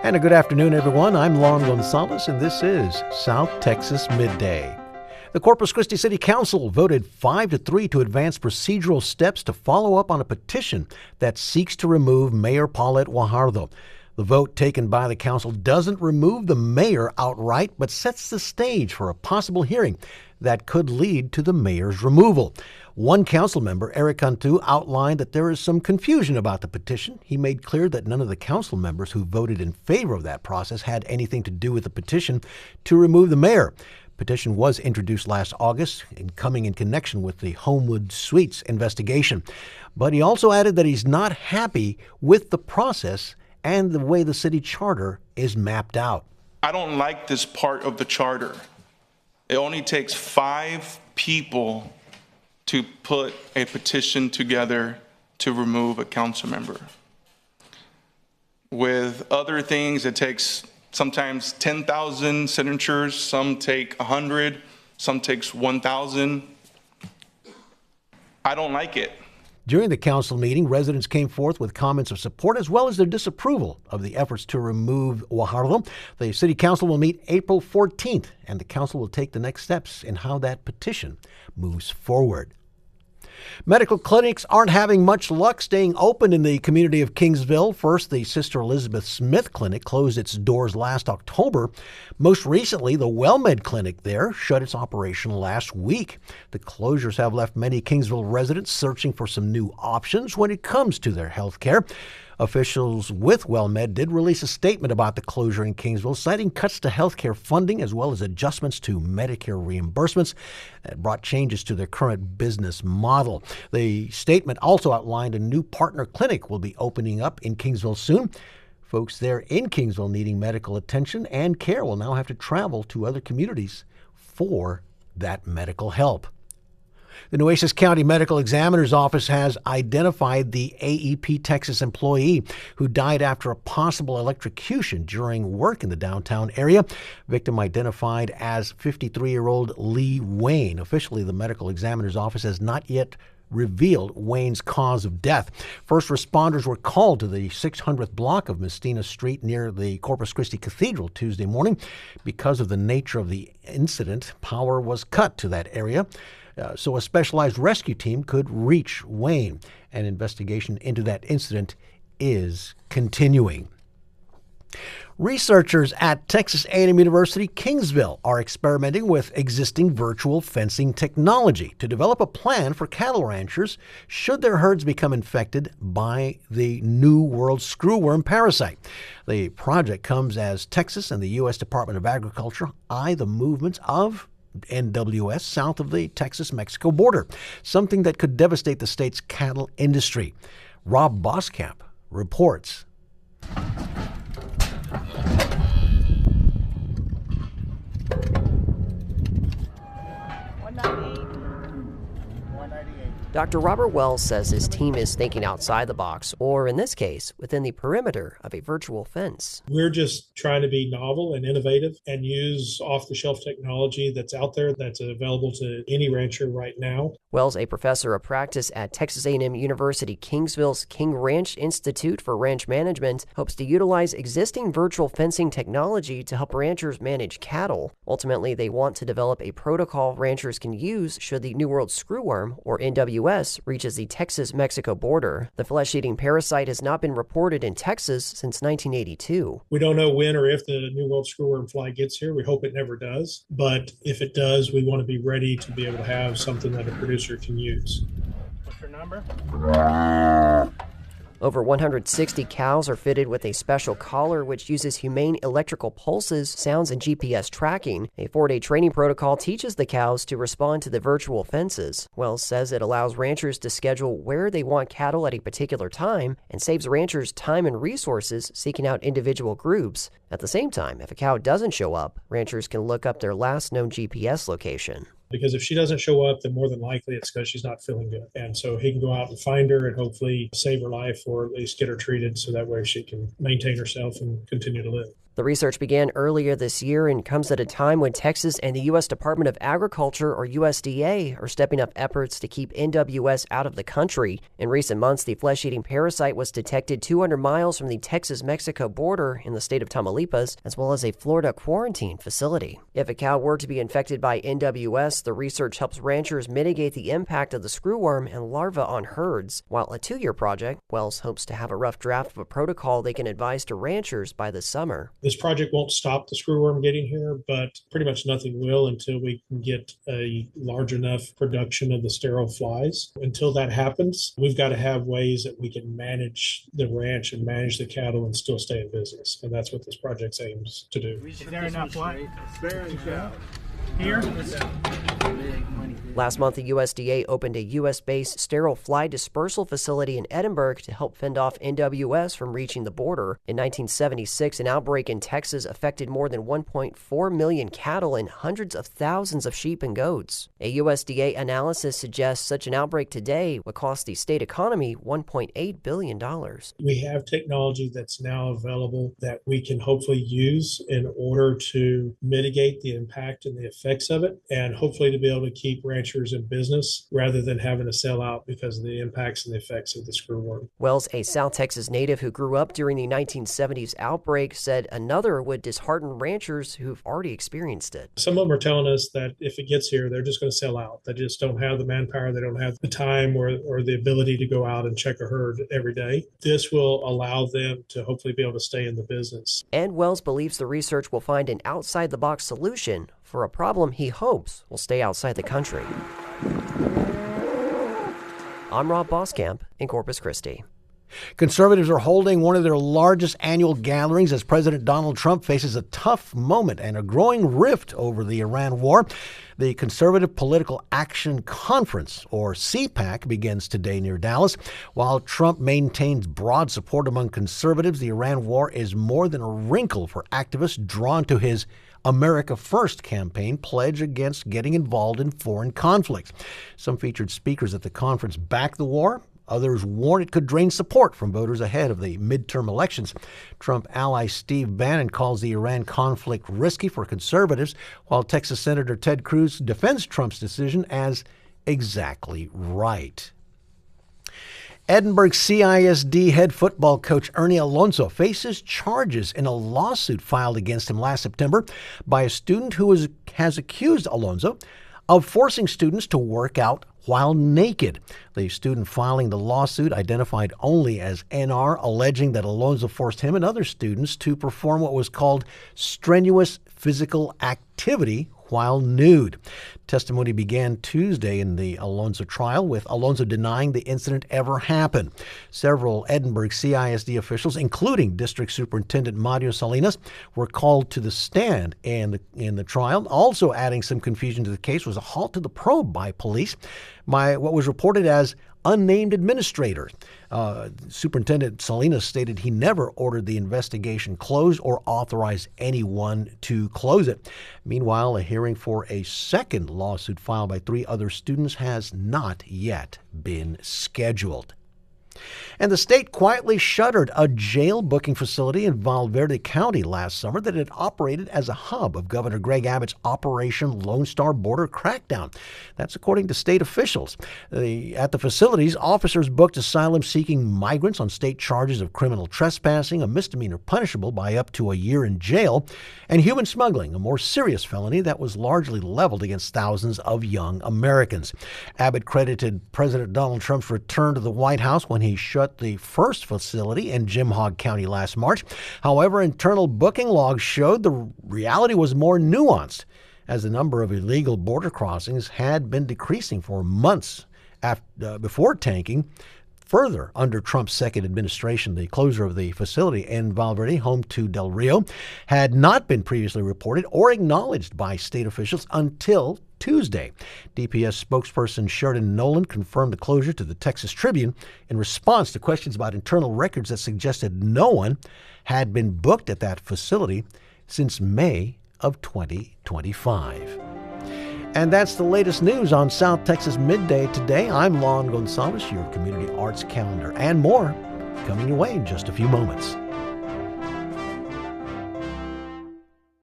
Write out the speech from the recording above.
And a good afternoon, everyone. I'm Lon Gonzalez, and this is South Texas Midday. The Corpus Christi City Council voted 5-3 to advance procedural steps to follow up on a petition that seeks to remove Mayor Paulette Guajardo. The vote taken by the council doesn't remove the mayor outright, but sets the stage for a possible hearing that could lead to the mayor's removal. One council member, Eric Cantu, outlined that there is some confusion about the petition. He made clear that none of the council members who voted in favor of that process had anything to do with the petition to remove the mayor. Petition was introduced last August and coming in connection with the Homewood Suites investigation. But he also added that he's not happy with the process and the way the city charter is mapped out. I don't like this part of the charter. It only takes 5 people to put a petition together to remove a council member. With other things, it takes sometimes 10,000 signatures, some take 100, some takes 1,000. I don't like it. During the council meeting, residents came forth with comments of support as well as their disapproval of the efforts to remove Guajardo. The city council will meet April 14th, and the council will take the next steps in how that petition moves forward. Medical clinics aren't having much luck staying open in the community of Kingsville. First, the Sister Elizabeth Smith Clinic closed its doors last October. Most recently, the WellMed Clinic there shut its operation last week. The closures have left many Kingsville residents searching for some new options when it comes to their health care. Officials with WellMed did release a statement about the closure in Kingsville, citing cuts to healthcare funding as well as adjustments to Medicare reimbursements that brought changes to their current business model. The statement also outlined a new partner clinic will be opening up in Kingsville soon. Folks there in Kingsville needing medical attention and care will now have to travel to other communities for that medical help. The Nueces County Medical Examiner's Office has identified the AEP Texas employee who died after a possible electrocution during work in the downtown area. Victim identified as 53-year-old Lee Wayne. Officially, the Medical Examiner's Office has not yet revealed Wayne's cause of death. First responders were called to the 600th block of Mestina Street near the Corpus Christi Cathedral Tuesday morning. Because of the nature of the incident, power was cut to that area. So a specialized rescue team could reach Wayne. An investigation into that incident is continuing. Researchers at Texas A&M University-Kingsville are experimenting with existing virtual fencing technology to develop a plan for cattle ranchers should their herds become infected by the new World Screwworm parasite. The project comes as Texas and the U.S. Department of Agriculture eye the movements of NWS south of the Texas-Mexico border, something that could devastate the state's cattle industry. Rob Boskamp reports. Dr. Robert Wells says his team is thinking outside the box, or in this case, within the perimeter of a virtual fence. We're just trying to be novel and innovative and use off-the-shelf technology that's out there that's available to any rancher right now. Wells, a professor of practice at Texas A&M University-Kingsville's King Ranch Institute for Ranch Management, hopes to utilize existing virtual fencing technology to help ranchers manage cattle. Ultimately, they want to develop a protocol ranchers can use should the New World Screwworm, or NWS, reaches the Texas-Mexico border. The flesh-eating parasite has not been reported in Texas since 1982. We don't know when or if the New World Screwworm fly gets here. We hope it never does. But if it does, we want to be ready to be able to have something that a producer can use. What's your number? Over 160 cows are fitted with a special collar which uses humane electrical pulses, sounds, and GPS tracking. A 4-day training protocol teaches the cows to respond to the virtual fences. Wells says it allows ranchers to schedule where they want cattle at a particular time and saves ranchers time and resources seeking out individual groups. At the same time, if a cow doesn't show up, ranchers can look up their last known GPS location. Because if she doesn't show up, then more than likely it's because she's not feeling good. And so he can go out and find her and hopefully save her life or at least get her treated so that way she can maintain herself and continue to live. The research began earlier this year and comes at a time when Texas and the U.S. Department of Agriculture, or USDA, are stepping up efforts to keep NWS out of the country. In recent months, the flesh-eating parasite was detected 200 miles from the Texas-Mexico border in the state of Tamaulipas, as well as a Florida quarantine facility. If a cow were to be infected by NWS, the research helps ranchers mitigate the impact of the screwworm and larvae on herds. While a 2-year project, Wells hopes to have a rough draft of a protocol they can advise to ranchers by the summer. This project won't stop the screwworm getting here, but pretty much nothing will until we can get a large enough production of the sterile flies. Until that happens, we've got to have ways that we can manage the ranch and manage the cattle and still stay in business. And that's what this project aims to do. Is there enough what? Here? Last month, the USDA opened a U.S.-based sterile fly dispersal facility in Edinburgh to help fend off NWS from reaching the border. In 1976, an outbreak in Texas affected more than 1.4 million cattle and hundreds of thousands of sheep and goats. A USDA analysis suggests such an outbreak today would cost the state economy $1.8 billion. We have technology that's now available that we can hopefully use in order to mitigate the impact and the effects of it, and hopefully to be able to keep ranchers in business rather than having to sell out because of the impacts and the effects of the screwworm. Wells, a South Texas native who grew up during the 1970s outbreak, said another would dishearten ranchers who've already experienced it. Some of them are telling us that if it gets here, they're just going to sell out. They just don't have the manpower. They don't have the time or the ability to go out and check a herd every day. This will allow them to hopefully be able to stay in the business. And Wells believes the research will find an outside-the-box solution for a problem he hopes will stay outside the country. I'm Rob Boskamp in Corpus Christi. Conservatives are holding one of their largest annual gatherings as President Donald Trump faces a tough moment and a growing rift over the Iran war. The Conservative Political Action Conference, or CPAC, begins today near Dallas. While Trump maintains broad support among conservatives, the Iran war is more than a wrinkle for activists drawn to his America First campaign pledge against getting involved in foreign conflicts. Some featured speakers at the conference backed the war. Others warn it could drain support from voters ahead of the midterm elections. Trump ally Steve Bannon calls the Iran conflict risky for conservatives, while Texas Senator Ted Cruz defends Trump's decision as exactly right. Edinburgh CISD head football coach Ernie Alonso faces charges in a lawsuit filed against him last September by a student who has accused Alonso of forcing students to work out while naked. The student filing the lawsuit, identified only as NR, alleging that Alonso forced him and other students to perform what was called strenuous physical activity while nude. Testimony began Tuesday in the Alonso trial, with Alonso denying the incident ever happened. Several Edinburgh CISD officials, including District Superintendent Mario Salinas, were called to the stand in the trial. Also adding some confusion to the case was a halt to the probe by police by what was reported as unnamed administrators. Superintendent Salinas stated he never ordered the investigation closed or authorized anyone to close it. Meanwhile, a hearing for a second lawsuit filed by 3 other students has not yet been scheduled. And the state quietly shuttered a jail booking facility in Valverde County last summer that had operated as a hub of Governor Greg Abbott's Operation Lone Star border crackdown. That's according to state officials. At the facilities, officers booked asylum-seeking migrants on state charges of criminal trespassing, a misdemeanor punishable by up to a year in jail, and human smuggling, a more serious felony that was largely leveled against thousands of young Americans. Abbott credited President Donald Trump's return to the White House when he shut the first facility in Jim Hogg County last March. However, internal booking logs showed the reality was more nuanced, as the number of illegal border crossings had been decreasing for months before tanking further under Trump's second administration. The closure of the facility in Valverde, home to Del Rio, had not been previously reported or acknowledged by state officials until Tuesday. DPS spokesperson Sheridan Nolan confirmed the closure to the Texas Tribune in response to questions about internal records that suggested no one had been booked at that facility since May of 2025. And that's the latest news on South Texas Midday today. I'm Lon Gonzalez, your community arts calendar, and more coming your way in just a few moments.